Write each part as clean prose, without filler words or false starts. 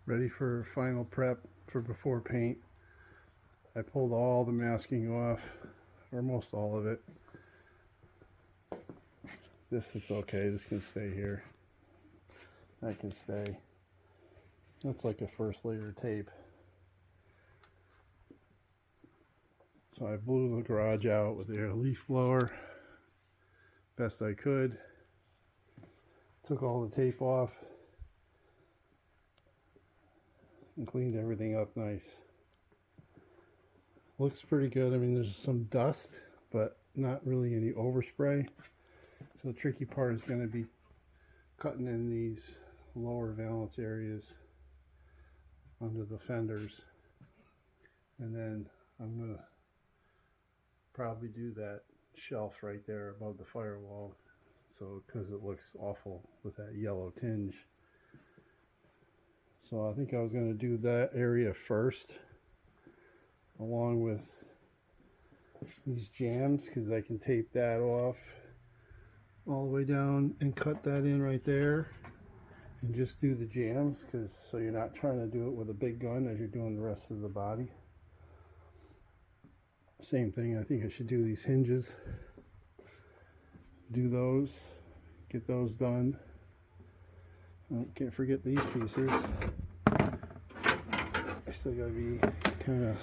ready for final prep for before paint. I pulled all the masking off, or most all of it. This is okay, this can stay here. That can stay. That's like a first layer tape. So I blew the garage out with the leaf blower best I could. Took all the tape off and cleaned everything up nice. Looks pretty good. I mean, there's some dust, but not really any overspray. So the tricky part is going to be cutting in these lower valance areas under the fenders, and then I'm going to probably do that shelf right there above the firewall, so because it looks awful with that yellow tinge. So I think I was going to do that area first, along with these jams, because I can tape that off all the way down and cut that in right there, and just do the jams, because so you're not trying to do it with a big gun as you're doing the rest of the body. Same thing, I think I should do these hinges, do those, get those done. Can't forget these pieces. I still gotta be kind of,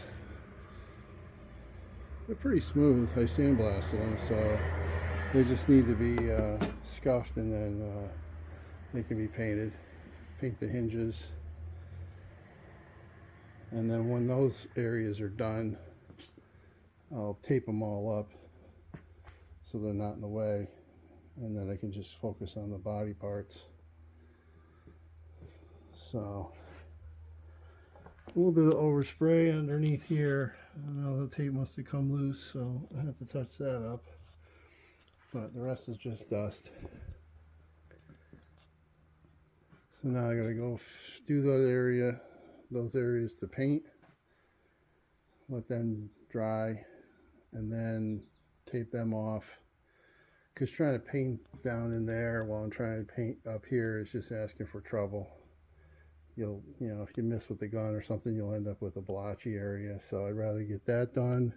they're pretty smooth. I sandblasted them, so they just need to be scuffed, and then they can be painted. Paint the hinges, and then when those areas are done, I'll tape them all up so they're not in the way, and then I can just focus on the body parts. So a little bit of overspray underneath here. I don't know, the tape must have come loose, so I have to touch that up, but the rest is just dust. So now I gotta go do those areas to paint, let them dry, and then tape them off, because trying to paint down in there while I'm trying to paint up here is just asking for trouble. You know, if you miss with the gun or something, you'll end up with a blotchy area. So I'd rather get that done,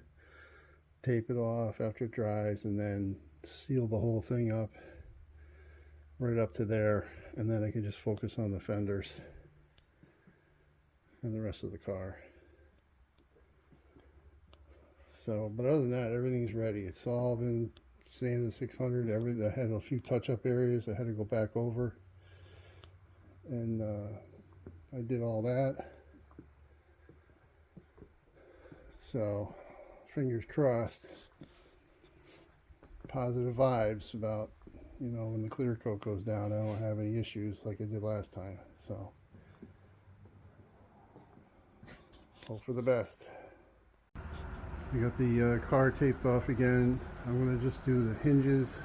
tape it off after it dries, and then seal the whole thing up right up to there, and then I can just focus on the fenders and the rest of the car. So, but other than that, everything's ready. It's all been sanded 600. I had a few touch-up areas I had to go back over, and I did all that. So, fingers crossed. Positive vibes about, you know, when the clear coat goes down, I don't have any issues like I did last time. So, hope for the best. We got the car taped off again. I'm going to just do the hinges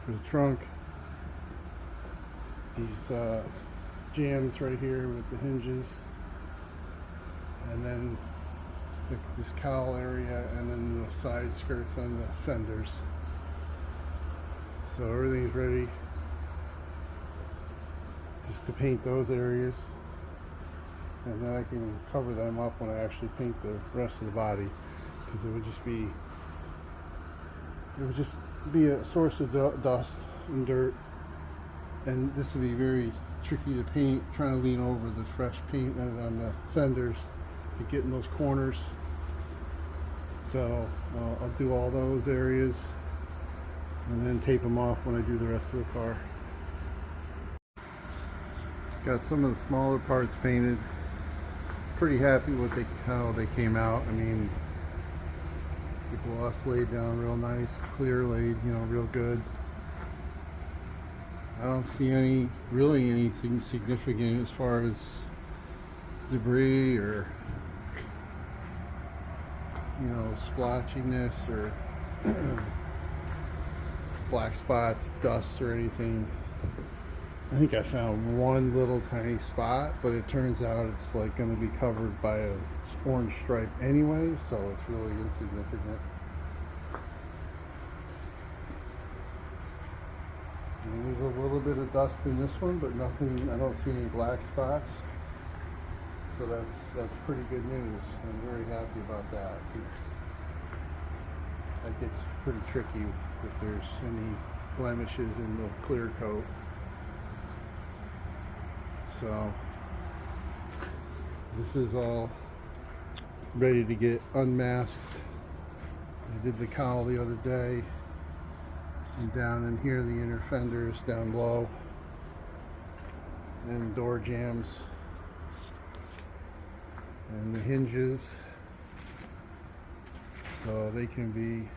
for the trunk. These jams right here with the hinges, and then this cowl area, and then the side skirts on the fenders. So everything's ready just to paint those areas, and then I can cover them up when I actually paint the rest of the body, because it would just be a source of dust and dirt, and this would be very tricky to paint, trying to lean over the fresh paint on the fenders to get in those corners. So I'll do all those areas and then tape them off when I do the rest of the car. Got some of the smaller parts painted. Pretty happy with how they came out. I mean, the gloss laid down real nice, clear laid, you know, real good. I don't see really anything significant as far as debris or, you know, splotchiness or black spots, dust or anything. I think I found one little tiny spot, but it turns out it's like going to be covered by a orange stripe anyway, so it's really insignificant. And there's a little bit of dust in this one, but nothing, I don't see any black spots. So that's pretty good news. I'm very happy about that. That gets pretty tricky if there's any blemishes in the clear coat. So this is all ready to get unmasked. I did the cowl the other day, and down in here the inner fenders down low, and door jambs, and the hinges, so they can be,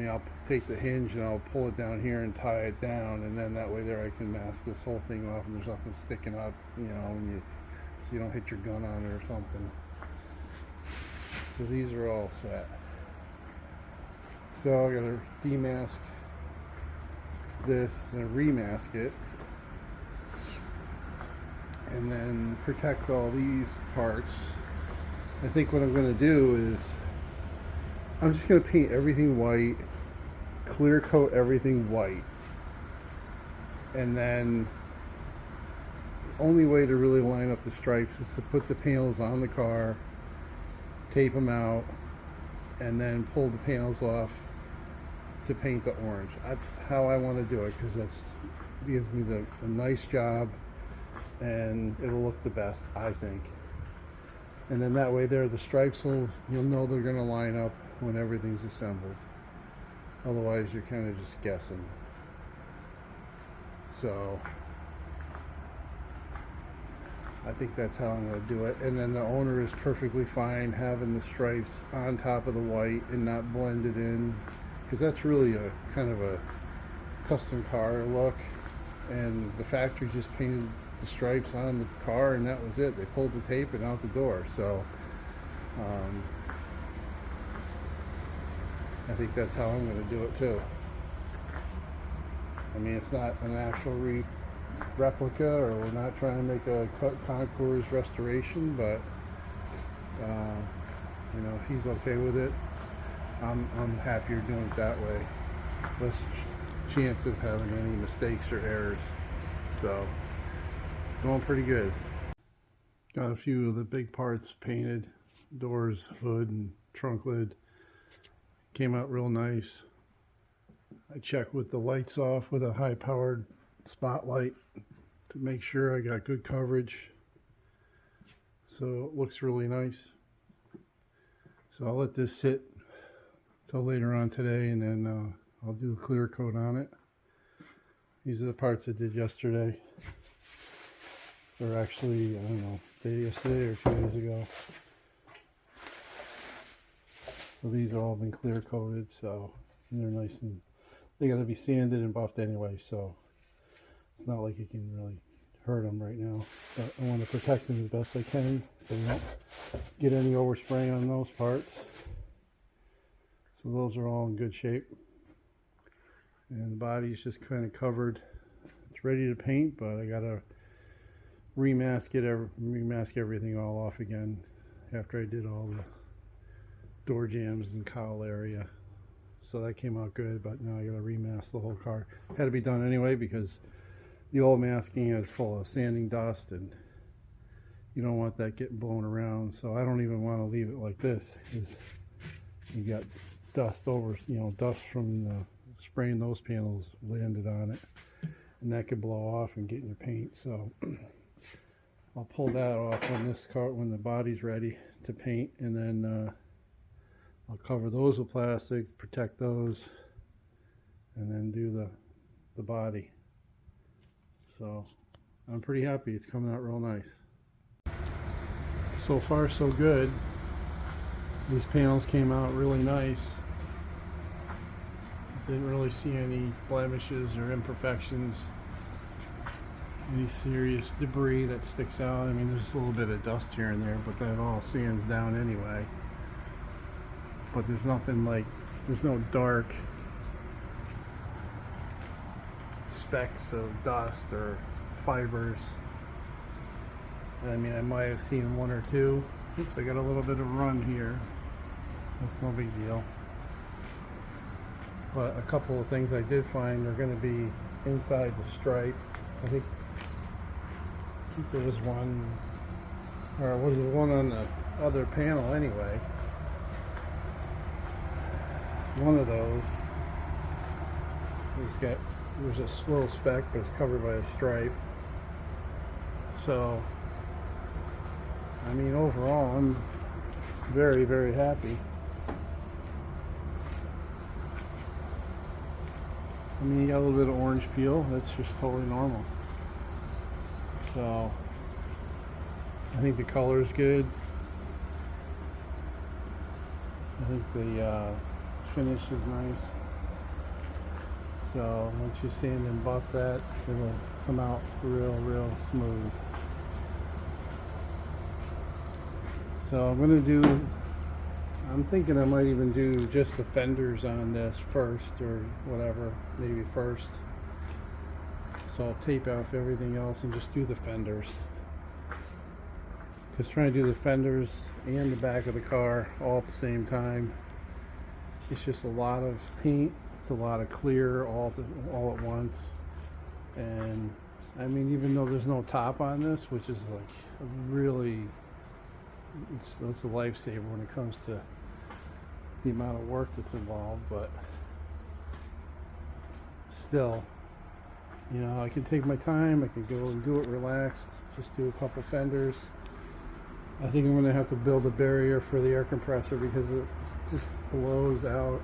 I'll take the hinge and I'll pull it down here and tie it down, and then that way there I can mask this whole thing off and there's nothing sticking up, you know, so you don't hit your gun on it or something. So these are all set. So I gotta demask this, then remask it, and then protect all these parts. I think what I'm going to do is I'm just going to paint everything white, clear coat everything white, and then the only way to really line up the stripes is to put the panels on the car, tape them out, and then pull the panels off to paint the orange. That's how I want to do it, because that gives me a nice job and it'll look the best, I think. And then that way there, the stripes you'll know they're going to line up when everything's assembled. Otherwise you're kind of just guessing. So I think that's how I'm going to do it. And then the owner is perfectly fine having the stripes on top of the white and not blended in, because that's really a kind of a custom car look, and the factory just painted the stripes on the car and that was it. They pulled the tape and out the door. So I think that's how I'm going to do it too. I mean, it's not an actual replica, or we're not trying to make a concours restoration, but you know, if he's okay with it, I'm happier doing it that way. Less chance of having any mistakes or errors. So it's going pretty good. Got a few of the big parts painted, doors, hood, and trunk lid. Came out real nice. I checked with the lights off with a high powered spotlight to make sure I got good coverage. So it looks really nice. So I'll let this sit till later on today, and then I'll do a clear coat on it. These are the parts I did yesterday. Or actually, I don't know, yesterday or 2 days ago. So these have all been clear coated, so they're nice, and they got to be sanded and buffed anyway, so it's not like you can really hurt them right now. But I want to protect them as best I can so we don't get any overspray on those parts. So those are all in good shape. And the body's just kind of covered. It's ready to paint, but I got to remask everything all off again after I did all the door jambs and cowl area. So that came out good, but now I got to remask the whole car. Had to be done anyway because the old masking is full of sanding dust, and you don't want that getting blown around. So I don't even want to leave it like this, because you got dust over, you know, dust from the spraying those panels landed on it, and that could blow off and get in your paint. So I'll pull that off on this car when the body's ready to paint, and then I'll cover those with plastic, protect those, and then do the body. So I'm pretty happy. It's coming out real nice. So far so good. These panels came out really nice. Didn't really see any blemishes or imperfections, any serious debris that sticks out. I mean, there's a little bit of dust here and there, but that all sands down anyway. But there's nothing like, there's no dark specks of dust or fibers. I mean, I might have seen one or two. Oops, I got a little bit of run here. That's no big deal. But a couple of things I did find are going to be inside the stripe. I think I think there was one, or was the one on the other panel anyway. One of those. There's a little speck, but it's covered by a stripe. So, I mean, overall, I'm very, very happy. I mean, you got a little bit of orange peel. That's just totally normal. So, I think the color is good. I think the finish is nice. So once you sand and buff that, it'll come out real smooth. So I'm thinking I might even do just the fenders on this first, or whatever, maybe first. So I'll tape off everything else and just do the fenders. Because trying to do the fenders and the back of the car all at the same time, it's just a lot of paint. It's a lot of clear all at once. And I mean, even though there's no top on this, which is like really, it's a lifesaver when it comes to the amount of work that's involved, but still, you know, I can take my time. I can go and do it relaxed. Just do a couple fenders. I think I'm going to have to build a barrier for the air compressor because it just blows out.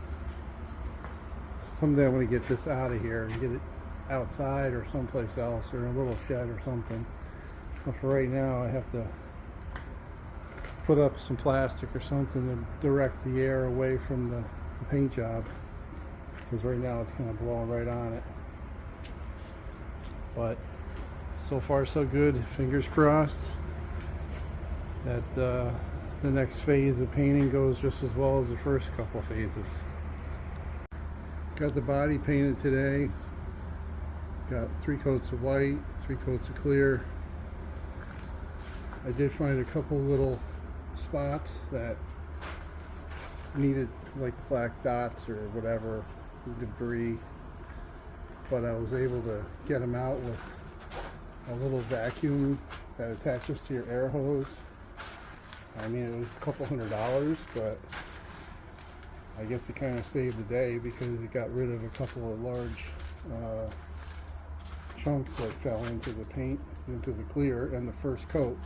Someday I'm going to get this out of here and get it outside or someplace else, or a little shed or something. But for right now, I have to put up some plastic or something to direct the air away from the paint job, because right now it's kind of blowing right on it. But so far so good. Fingers crossed that the next phase of painting goes just as well as the first couple phases. Got the body painted today. Got 3 coats of white, 3 coats of clear. I did find a couple little spots that needed like black dots or whatever, debris, but I was able to get them out with a little vacuum that attaches to your air hose. I mean, it was a couple $100, but I guess it kind of saved the day because it got rid of a couple of large chunks that fell into the paint, into the clear and the first coat.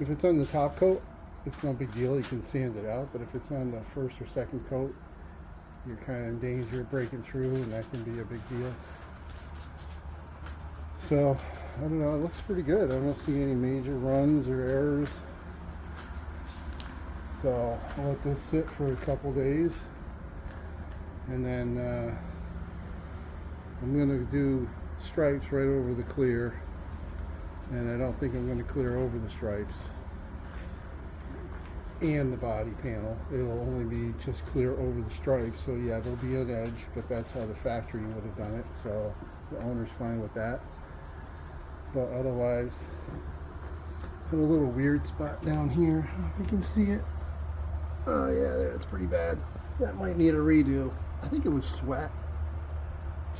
If it's on the top coat, it's no big deal, you can sand it out, but if it's on the first or second coat, you're kind of in danger of breaking through, and that can be a big deal. So, I don't know, it looks pretty good. I don't see any major runs or errors. So I'll let this sit for a couple days, and then I'm going to do stripes right over the clear, and I don't think I'm going to clear over the stripes and the body panel. It'll only be just clear over the stripes. So yeah, there'll be an edge, but that's how the factory would have done it, so the owner's fine with that. But otherwise, put a little weird spot down here, if you can see it. Oh yeah, there, it's pretty bad. That might need a redo. I think it was sweat.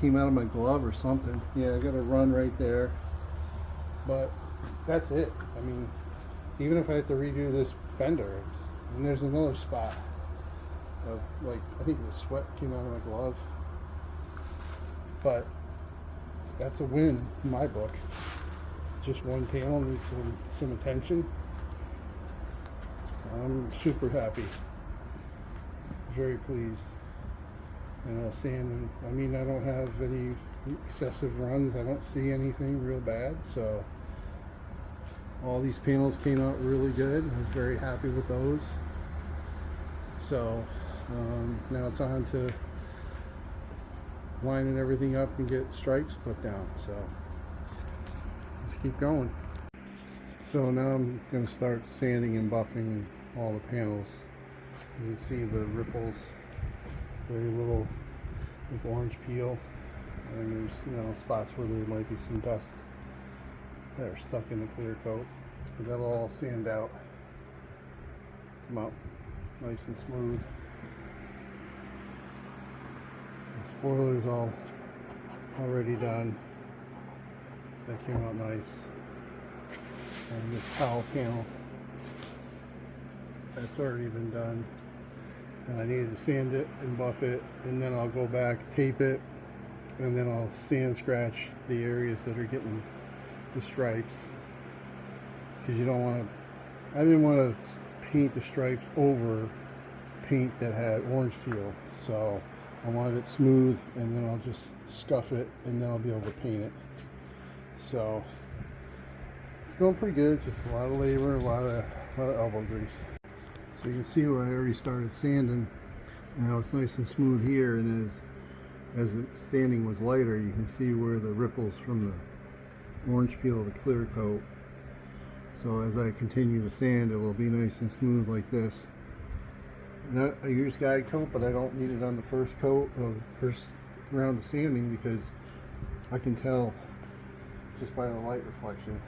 Came out of my glove or something. Yeah, I got a run right there. But that's it. I mean, even if I have to redo this fender, and there's another spot of, like, I think it was sweat came out of my glove. But that's a win in my book. Just one panel needs some attention. I'm super happy, very pleased. And I'll sand, I mean, I don't have any excessive runs. I don't see anything real bad. So all these panels came out really good. I was very happy with those. So now it's on to lining everything up and get stripes put down. So let's keep going. So now I'm going to start sanding and buffing all the panels. You can see the ripples, very little, like orange peel, and there's, you know, spots where there might be some dust that are stuck in the clear coat. But that'll all sand out, come out nice and smooth. The spoiler's already done. That came out nice. And this cowl panel, that's already been done. And I needed to sand it and buff it, and then I'll go back, tape it, and then I'll sand scratch the areas that are getting the stripes. Because you don't want to, I didn't want to paint the stripes over paint that had orange peel. So I wanted it smooth, and then I'll just scuff it, and then I'll be able to paint it. So it's going pretty good, just a lot of labor, a lot of elbow grease. So you can see where I already started sanding, and how it's nice and smooth here, and as the sanding was lighter, you can see where the ripples from the orange peel, the clear coat. So as I continue to sand, it will be nice and smooth like this. And I use guide coat, but I don't need it on the first coat of first round of sanding, because I can tell just by the light reflection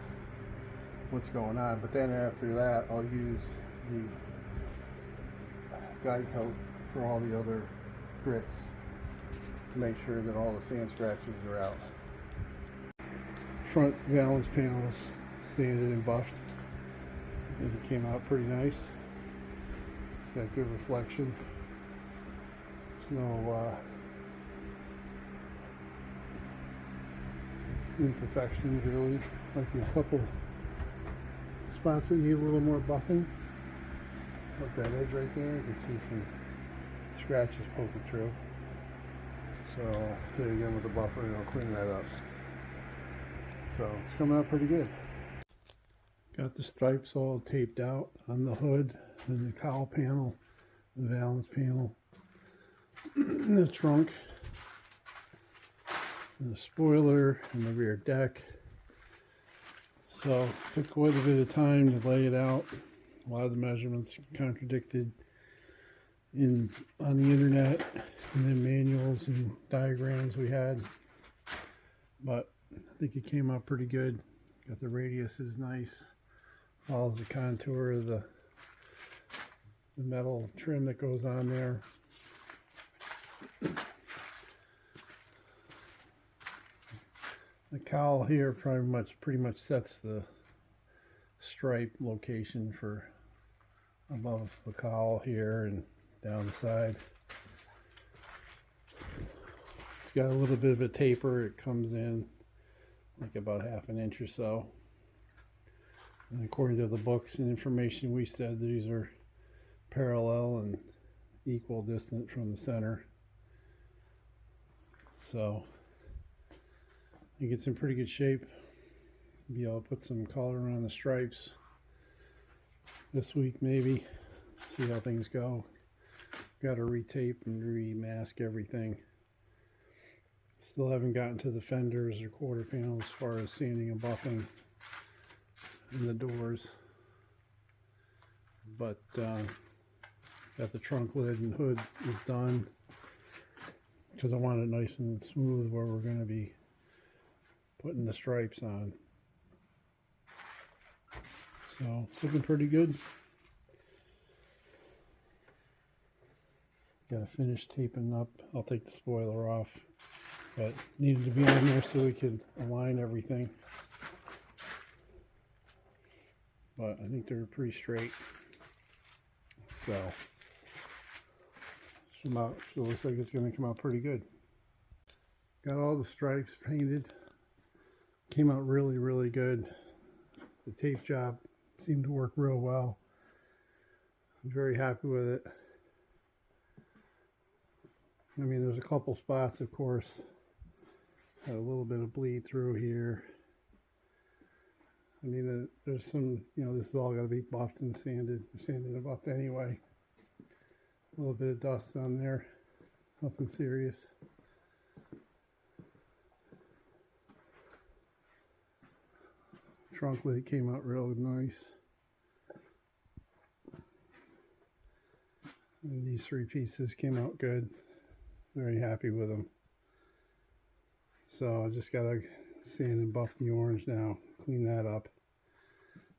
what's going on. But then after that, I'll use the guide coat for all the other grits to make sure that all the sand scratches are out. Front valance panels sanded and buffed. I think it came out pretty nice. It's got good reflection. There's no imperfections really. Might be a couple spots that need a little more buffing. Look, that edge right there, you can see some scratches poking through. So hit it again with the buffer and it'll clean that up. So it's coming out pretty good. Got the stripes all taped out on the hood and the cowl panel, the valance panel, the trunk, and the spoiler, and the rear deck. So it took quite a bit of time to lay it out. A lot of the measurements contradicted on the internet, and then manuals and diagrams we had. But I think it came out pretty good. Got the radius is nice. Follows the contour of the metal trim that goes on there. The cowl here pretty much sets the stripe location for above the cowl here and down the side. It's got a little bit of a taper. It comes in like about 1/2 inch or so. And according to the books and information we said, these are parallel and equal distant from the center. So I think it's in pretty good shape. Be able to put some color on the stripes this week maybe. See how things go. Got to retape and remask everything. Still haven't gotten to the fenders or quarter panels as far as sanding and buffing in the doors. But got the trunk lid and hood is done, because I want it nice and smooth where we're going to be putting the stripes on. So it's looking pretty good. Got to finish taping up. I'll take the spoiler off, but needed to be on there so we could align everything. But I think they're pretty straight. So it looks like it's going to come out pretty good. Got all the stripes painted. Came out really, really good. The tape job seemed to work real well. I'm very happy with it. I mean, there's a couple spots, of course. Had a little bit of bleed through here. I mean, there's some, this is all got to be buffed and sanded and buffed anyway. A little bit of dust on there. Nothing serious. Trunk lid came out real nice. And these 3 pieces came out good. Very happy with them. So I just gotta sand and buff the orange now. Clean that up.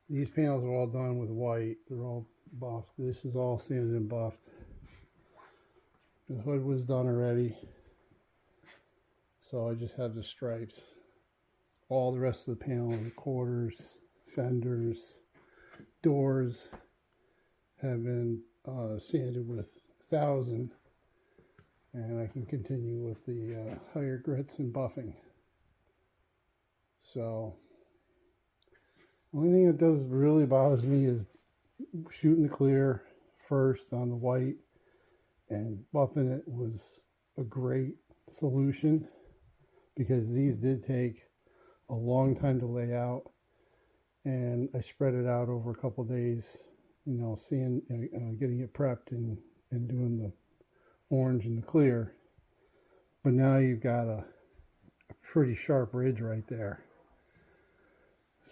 These panels are all done with white. They're all buffed. This is all sanded and buffed. The hood was done already. So I just have the stripes. All the rest of the panel, the quarters, fenders, doors have been sanded with 1000, and I can continue with the higher grits and buffing. So the only thing that does really bothers me is shooting the clear first on the white, and buffing it was a great solution because these did take a long time to lay out, and I spread it out over a couple of days, you know, seeing getting it prepped and doing the orange and the clear. But now you've got a pretty sharp ridge right there.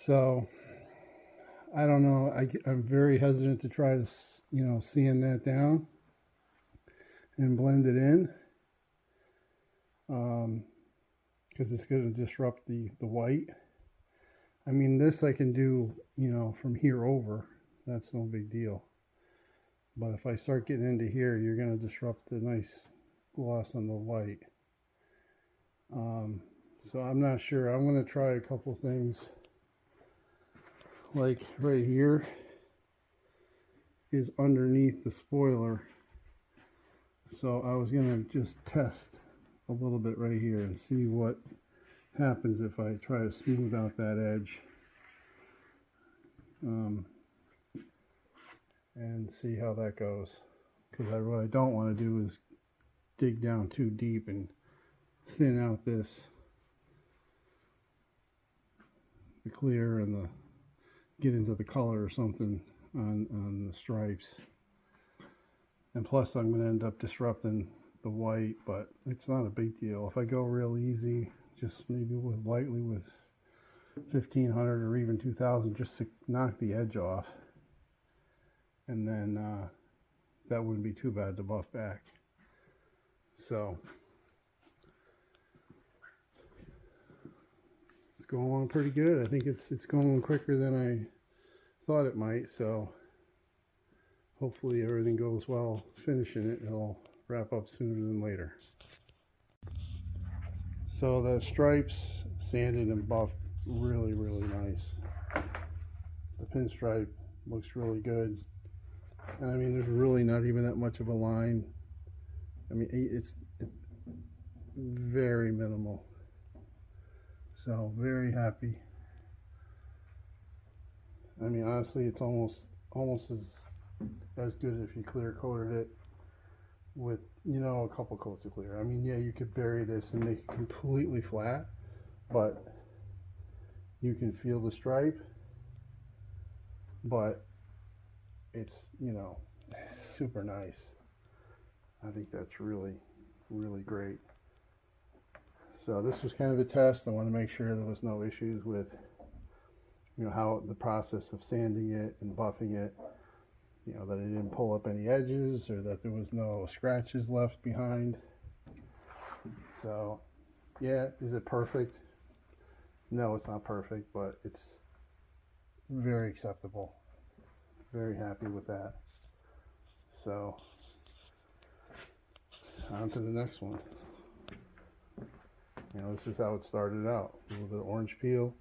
So I don't know, I'm very hesitant to try to, you know, sand that down and blend it in, because it's going to disrupt the white. I mean, this I can do, you know, from here over, that's no big deal. But if I start getting into here, you're going to disrupt the nice gloss on the white. So I'm not sure. I'm going to try a couple things. Like right here is underneath the spoiler. So I was going to just test a little bit right here and see what happens if I try to smooth out that edge. And see how that goes. Because what I don't want to do is dig down too deep and thin out the clear and get into the color or something on the stripes. And plus I'm going to end up disrupting the white, but it's not a big deal. If I go real easy, just maybe lightly with 1500 or even 2000, just to knock the edge off, and then that wouldn't be too bad to buff back. So it's going along pretty good. I think it's going quicker than I thought it might, so hopefully everything goes well finishing it. It'll wrap up sooner than later. So the stripes sanded and buffed really nice. The pinstripe looks really good, and I mean there's really not even that much of a line. I mean it's very minimal, so very happy. I mean honestly it's almost as good if you clear coated it with, you know, a couple coats of clear. I mean, yeah, you could bury this and make it completely flat, but you can feel the stripe, but it's, you know, super nice. I think that's really great. So this was kind of a test. I want to make sure there was no issues with, you know, how the process of sanding it and buffing it, you know, that it didn't pull up any edges or that there was no scratches left behind. So yeah, is it perfect? No, it's not perfect, but it's very acceptable. Very happy with that. So on to the next one. You know, this is how it started out. A little bit of orange peel,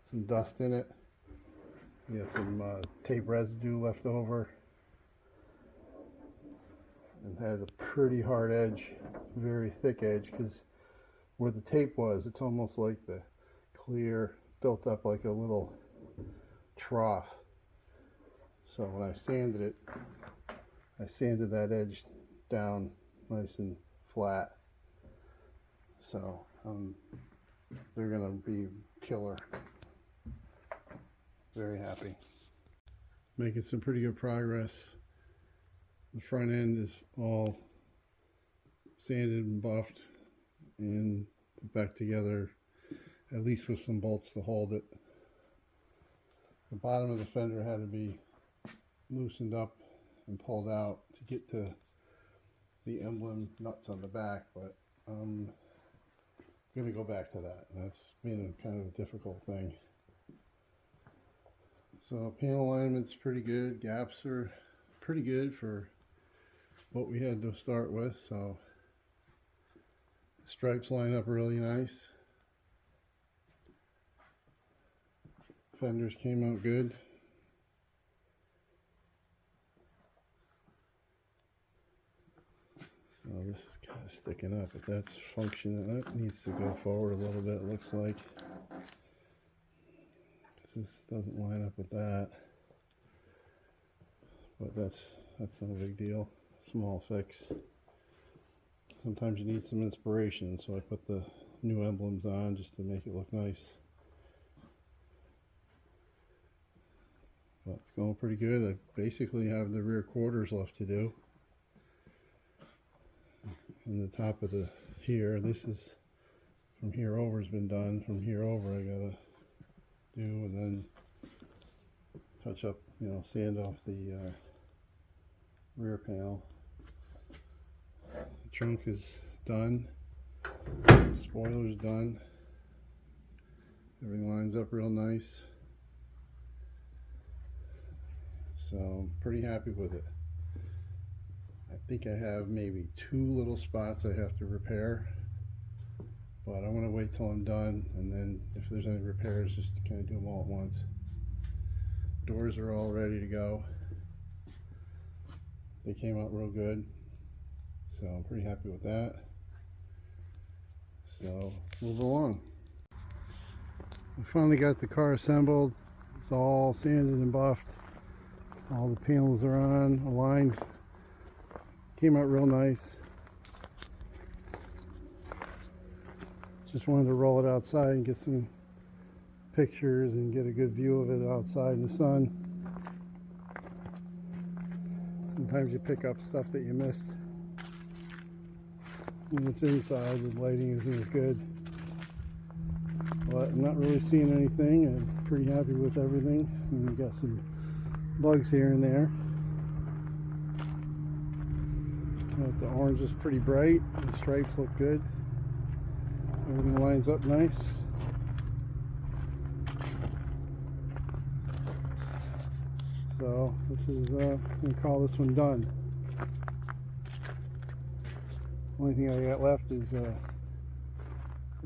some dust in it. You got some tape residue left over. And has a pretty hard edge, very thick edge, because where the tape was, it's almost like the clear built up like a little trough. So when I sanded it, I sanded that edge down nice and flat. So they're gonna be killer. Very happy. Making some pretty good progress. The front end is all sanded and buffed and put back together, at least with some bolts to hold it. The bottom of the fender had to be loosened up and pulled out to get to the emblem nuts on the back, but I'm going to go back to that. That's been a kind of a difficult thing. So panel alignment's pretty good. Gaps are pretty good for what we had to start with. So stripes line up really nice. fenders came out good. So this is kind of sticking up, but that's functioning. That needs to go forward a little bit, it looks like. This doesn't line up with that. But that's no big deal. Small fix. Sometimes you need some inspiration, so I put the new emblems on just to make it look nice. But it's going pretty good. I basically have the rear quarters left to do. And the top of the here, this is from here over has been done. From here over I gotta do, and then touch up, you know, sand off the rear panel. The trunk is done. Spoiler's done. Everything lines up real nice. So I'm pretty happy with it. I think I have maybe 2 little spots I have to repair, but I want to wait till I'm done, and then if there's any repairs, just kind of do them all at once. Doors are all ready to go. They came out real good, so I'm pretty happy with that. So move along. We finally got the car assembled. It's all sanded and buffed. All the panels are on, aligned. Came out real nice. Just wanted to roll it outside and get some pictures and get a good view of it outside in the sun. Sometimes you pick up stuff that you missed when it's inside. The lighting isn't as good, but I'm not really seeing anything. I'm pretty happy with everything. And we got some bugs here and there. But the orange is pretty bright. The stripes look good. Everything lines up nice. So this is, I'm going to call this one done. Only thing I got left is I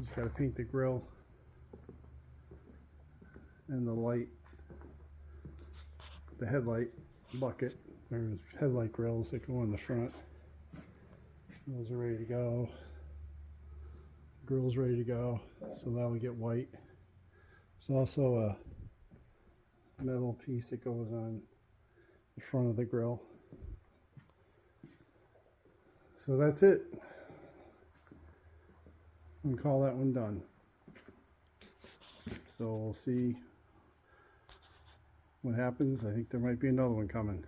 just got to paint the grille and the light, the headlight bucket. There's headlight grills that go on the front. Those are ready to go. Grill's ready to go, so that will get white. There's also a metal piece that goes on the front of the grill. So that's it. I'm going to call that one done. So we'll see what happens. I think there might be another one coming.